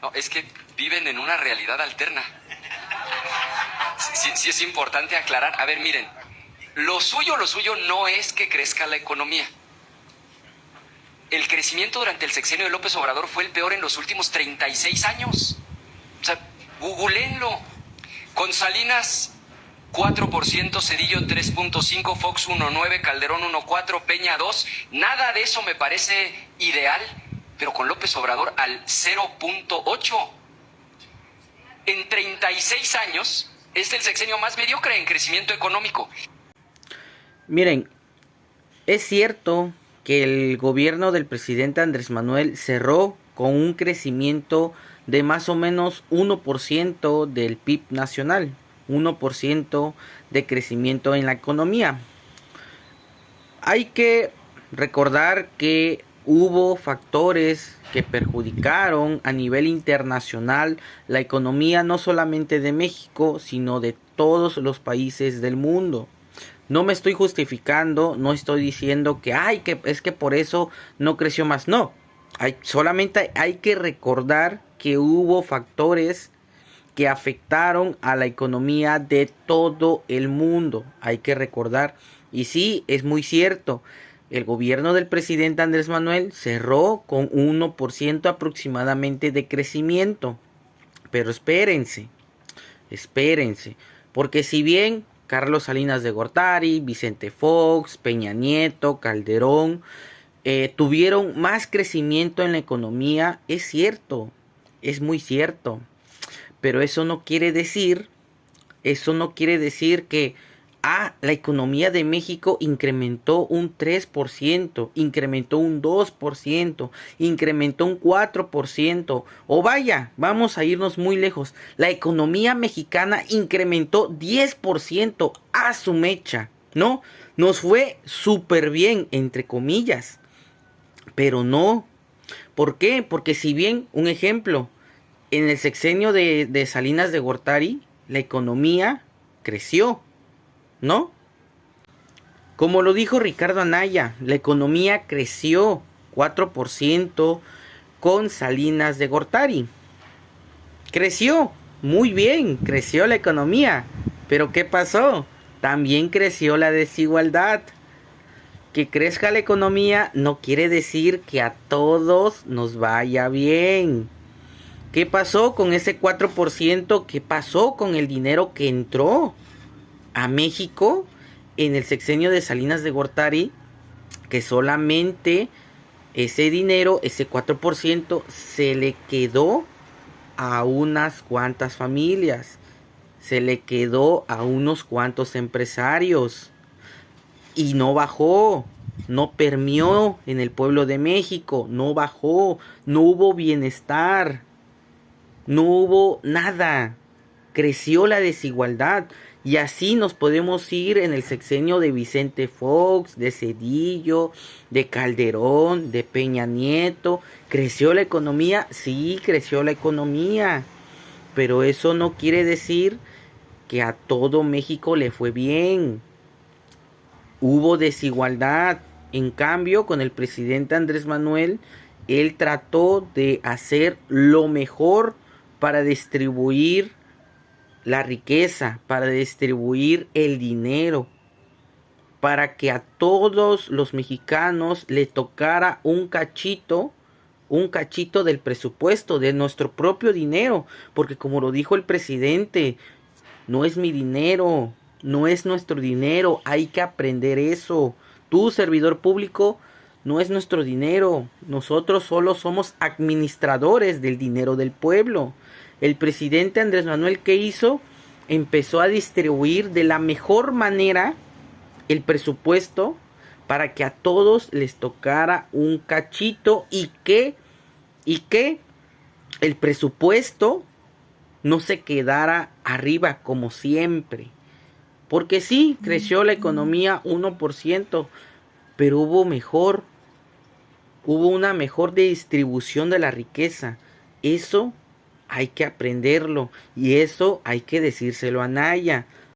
No, es que viven en una realidad alterna. Sí, sí es importante aclarar. A ver, miren, lo suyo no es que crezca la economía. El crecimiento durante el sexenio de López Obrador fue el peor en los últimos 36 años. O sea, googleenlo. Con Salinas, 4%, Cedillo 3.5, Fox 1.9, Calderón 1.4, Peña 2. Nada de eso me parece ideal, pero con López Obrador al 0.8. En 36 años es el sexenio más mediocre en crecimiento económico. Miren, es cierto que el gobierno del presidente Andrés Manuel cerró con un crecimiento de más o menos 1% del PIB nacional, 1% de crecimiento en la economía. Hay que recordar que hubo factores que perjudicaron a nivel internacional la economía no solamente de México, sino de todos los países del mundo. No me estoy justificando, no estoy diciendo que es que por eso no creció más. No, solamente hay que recordar que hubo factores que afectaron a la economía de todo el mundo. Hay que recordar. Y sí, es muy cierto. El gobierno del presidente Andrés Manuel cerró con 1% aproximadamente de crecimiento. Pero espérense. Porque si bien Carlos Salinas de Gortari, Vicente Fox, Peña Nieto, Calderón tuvieron más crecimiento en la economía, es cierto, es muy cierto. Pero eso no quiere decir que la economía de México incrementó un 3%, incrementó un 2%, incrementó un 4%, o vaya, vamos a irnos muy lejos. La economía mexicana incrementó 10% a su mecha, ¿no? Nos fue súper bien, entre comillas, pero no. ¿Por qué? Porque si bien, un ejemplo, en el sexenio de Salinas de Gortari, la economía creció, ¿no? Como lo dijo Ricardo Anaya, la economía creció 4% con Salinas de Gortari. Creció, muy bien, creció la economía. Pero ¿qué pasó? También creció la desigualdad. Que crezca la economía no quiere decir que a todos nos vaya bien. ¿Qué pasó con ese 4%? ¿Qué pasó con el dinero que entró a México en el sexenio de Salinas de Gortari? Que solamente ese dinero, ese 4%, se le quedó a unas cuantas familias. Se le quedó a unos cuantos empresarios. Y no bajó. No permeó en el pueblo de México. No bajó. No hubo bienestar. No hubo nada. Creció la desigualdad. Y así nos podemos ir en el sexenio de Vicente Fox, de Cedillo, de Calderón, de Peña Nieto. ¿Creció la economía? Sí, creció la economía. Pero eso no quiere decir que a todo México le fue bien. Hubo desigualdad. En cambio, con el presidente Andrés Manuel, él trató de hacer lo mejor para distribuir la riqueza, para distribuir el dinero, para que a todos los mexicanos le tocara un cachito del presupuesto, de nuestro propio dinero, porque como lo dijo el presidente, no es mi dinero, no es nuestro dinero, hay que aprender eso. Tú, servidor público, no es nuestro dinero, nosotros solo somos administradores del dinero del pueblo. El presidente Andrés Manuel, ¿qué hizo? Empezó a distribuir de la mejor manera el presupuesto para que a todos les tocara un cachito y que el presupuesto no se quedara arriba como siempre. Porque sí, creció la economía 1%, pero hubo una mejor distribución de la riqueza. Eso hay que aprenderlo y eso hay que decírselo a Naya.